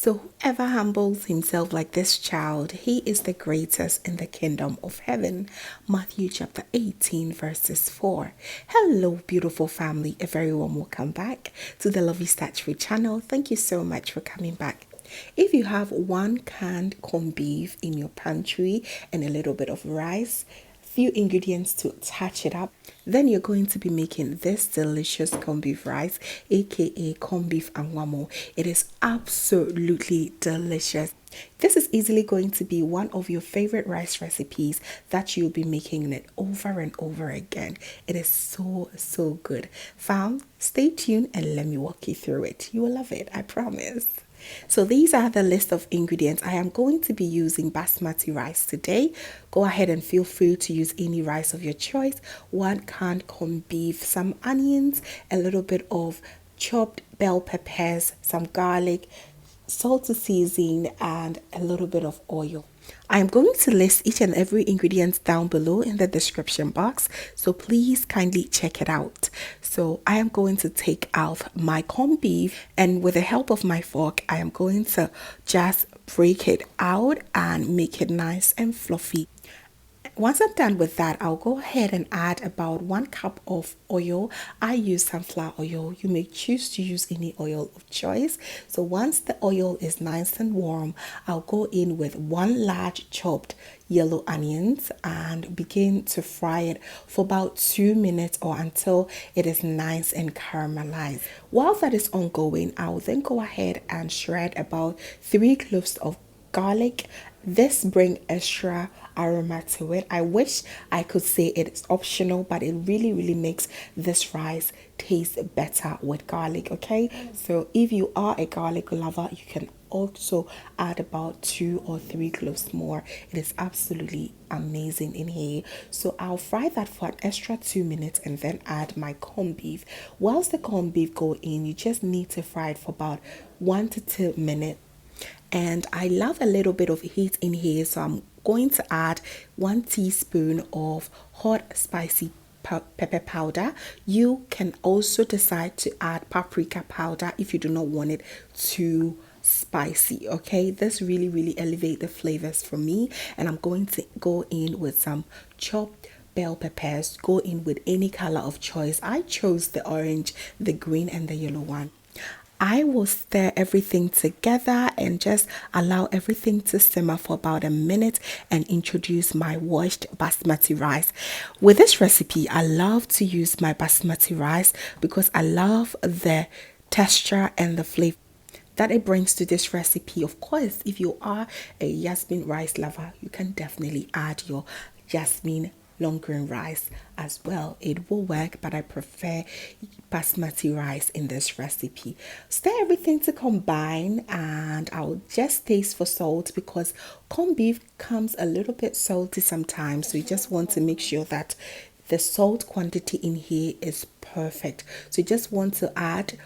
So whoever humbles himself like this child, he is the greatest in the kingdom of heaven. Matthew chapter 18 verses 4. Hello beautiful family, a very warm welcome back to the Lovystouch channel. Thank you so much for coming back. If you have one canned corned beef in your pantry and a little bit of rice, few ingredients to touch it up, then you're going to be making this delicious corned beef rice, aka corned beef angwamo. It is absolutely delicious. This is easily going to be one of your favorite rice recipes that you'll be making it over and over again. It is so good. Fam, stay tuned and let me walk you through it. You will love it, I promise. So these are the list of ingredients. I am going to be using basmati rice today. Go ahead and feel free to use any rice of your choice. One canned corned beef, some onions, a little bit of chopped bell peppers, some garlic, salt to season, and a little bit of oil. I am going to list each and every ingredient down below in the description box, so please kindly check it out. So I am going to take out my corned beef, and with the help of my fork, I am going to just break it out and make it nice and fluffy. Once I'm done with that, I'll go ahead and add about 1 cup of oil. I use sunflower oil. You may choose to use any oil of choice. So once the oil is nice and warm, I'll go in with 1 large chopped yellow onions and begin to fry it for about 2 minutes or until it is nice and caramelized. While that is ongoing, I'll then go ahead and shred about 3 cloves of garlic. This bring extra aroma to it. I wish I could say it is optional, but it really makes this rice taste better with garlic. Okay, so if you are a garlic lover, you can also add about 2 or 3 cloves more. It is absolutely amazing in here. So I'll fry that for an extra 2 minutes and then add my corned beef. Whilst the corned beef go in, you just need to fry it for about 1 to 2 minutes. And I love a little bit of heat in here, so I'm going to add 1 teaspoon of hot spicy pepper powder. You can also decide to add paprika powder if you do not want it too spicy. Okay, this really elevate the flavors for me. And I'm going to go in with some chopped bell peppers. Go in with any color of choice. I chose the orange, the green, and the yellow one. I will stir everything together and just allow everything to simmer for about a minute and introduce my washed basmati rice. With this recipe, I love to use my basmati rice because I love the texture and the flavor that it brings to this recipe. Of course, if you are a jasmine rice lover, you can definitely add your jasmine long grain rice as well. It will work, but I prefer basmati rice in this recipe. Stir everything to combine, and I'll just taste for salt because corned beef comes a little bit salty sometimes, so you just want to make sure that the salt quantity in here is perfect. So you just want to add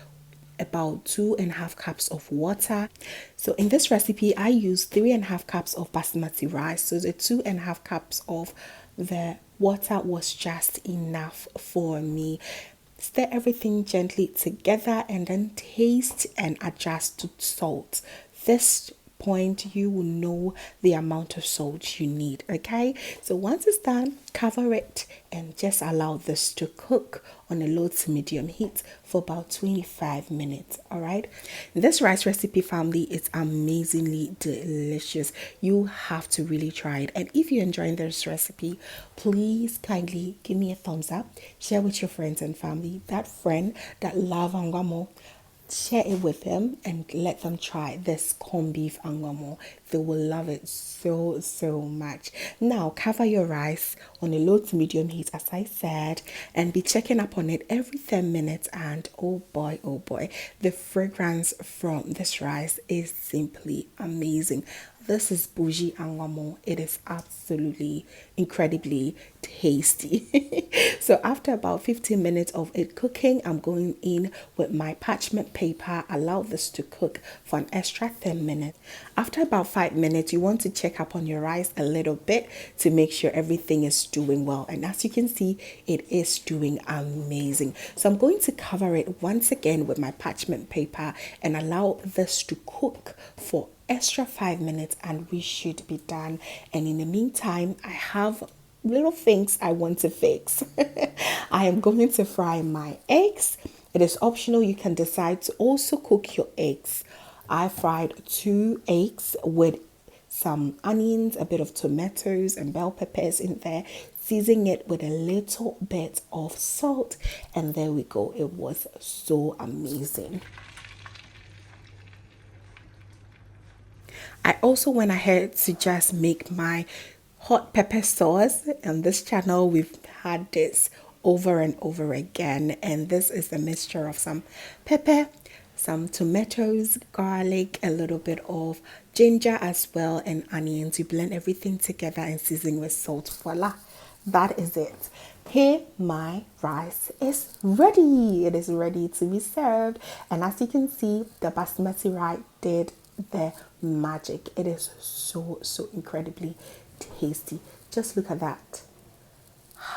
about 2.5 cups of water. So in this recipe, I use 3.5 cups of basmati rice. So the 2.5 cups of the water was just enough for me. Stir everything gently together and then taste and adjust to salt. This point you will know the amount of salt you need. Okay, so once it's done, cover it and just allow this to cook on a low to medium heat for about 25 minutes. All right, this rice recipe, family, is amazingly delicious. You have to really try it, and if you're enjoying this recipe, please kindly give me a thumbs up, share with your friends and family. That friend that love Angwamoo, share it with them and let them try this corned beef angwamo. They will love it so much. Now cover your rice on a low to medium heat, as I said, and be checking up on it every 10 minutes. And oh boy, the fragrance from this rice is simply amazing. This is bougie angwamo. It is absolutely incredibly tasty. So after about 15 minutes of it cooking, I'm going in with my parchment paper. Allow this to cook for an extra 10 minutes. After about 5 minutes, you want to check up on your rice a little bit to make sure everything is doing well. And as you can see, it is doing amazing. So I'm going to cover it once again with my parchment paper and allow this to cook extra 5 minutes and we should be done. And in the meantime, I have little things I want to fix. I am going to fry my eggs. It is optional. You can decide to also cook your eggs. I fried 2 eggs with some onions, a bit of tomatoes and bell peppers in there, seasoning it with a little bit of salt, and there we go. It was so amazing. I also went ahead to just make my hot pepper sauce. On this channel, we've had this over and over again, and this is a mixture of some pepper, some tomatoes, garlic, a little bit of ginger as well, and onions. You blend everything together and season with salt. Voila, that is it. Here my rice is ready. It is ready to be served, and as you can see, the basmati rice did the magic. It is so incredibly tasty. Just look at that.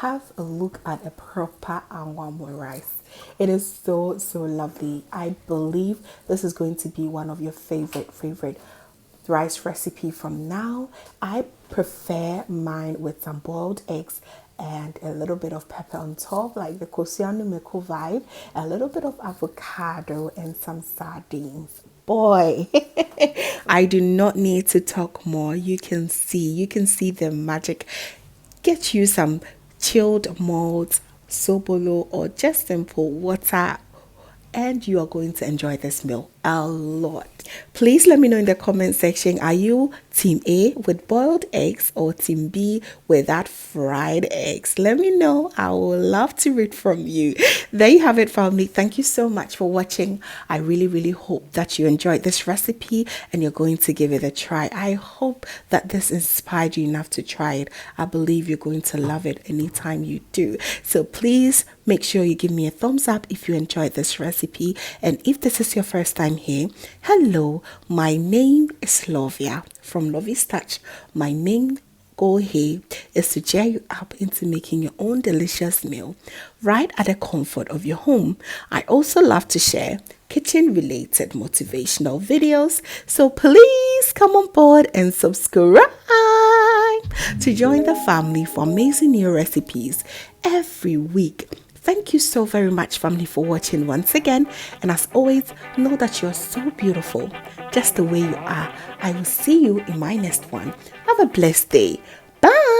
Have a look at a proper angwamo rice. It is so lovely. I believe this is going to be one of your favorite rice recipe from now. I prefer mine with some boiled eggs and a little bit of pepper on top, like the Kosiano Meko vibe, a little bit of avocado and some sardines. Boy, I do not need to talk more. You can see the magic. Get you some chilled malt, sobolo, or just simple water, and you are going to enjoy this meal a lot. Please let me know in the comment section, are you team A with boiled eggs or team B with that fried eggs? Let me know. I would love to read from you. There you have it, family. Thank you so much for watching. I really hope that you enjoyed this recipe and you're going to give it a try. I hope that this inspired you enough to try it. I believe you're going to love it anytime you do. So please make sure you give me a thumbs up if you enjoyed this recipe. And if this is your first time here, hello, my name is Lovia from Lovystouch. My main goal here is to cheer you up into making your own delicious meal right at the comfort of your home. I also love to share kitchen related motivational videos, so please come on board and subscribe to join the family for amazing new recipes every week. Thank you so very much, family, for watching once again. And as always, know that you're so beautiful just the way you are. I will see you in my next one. Have a blessed day. Bye.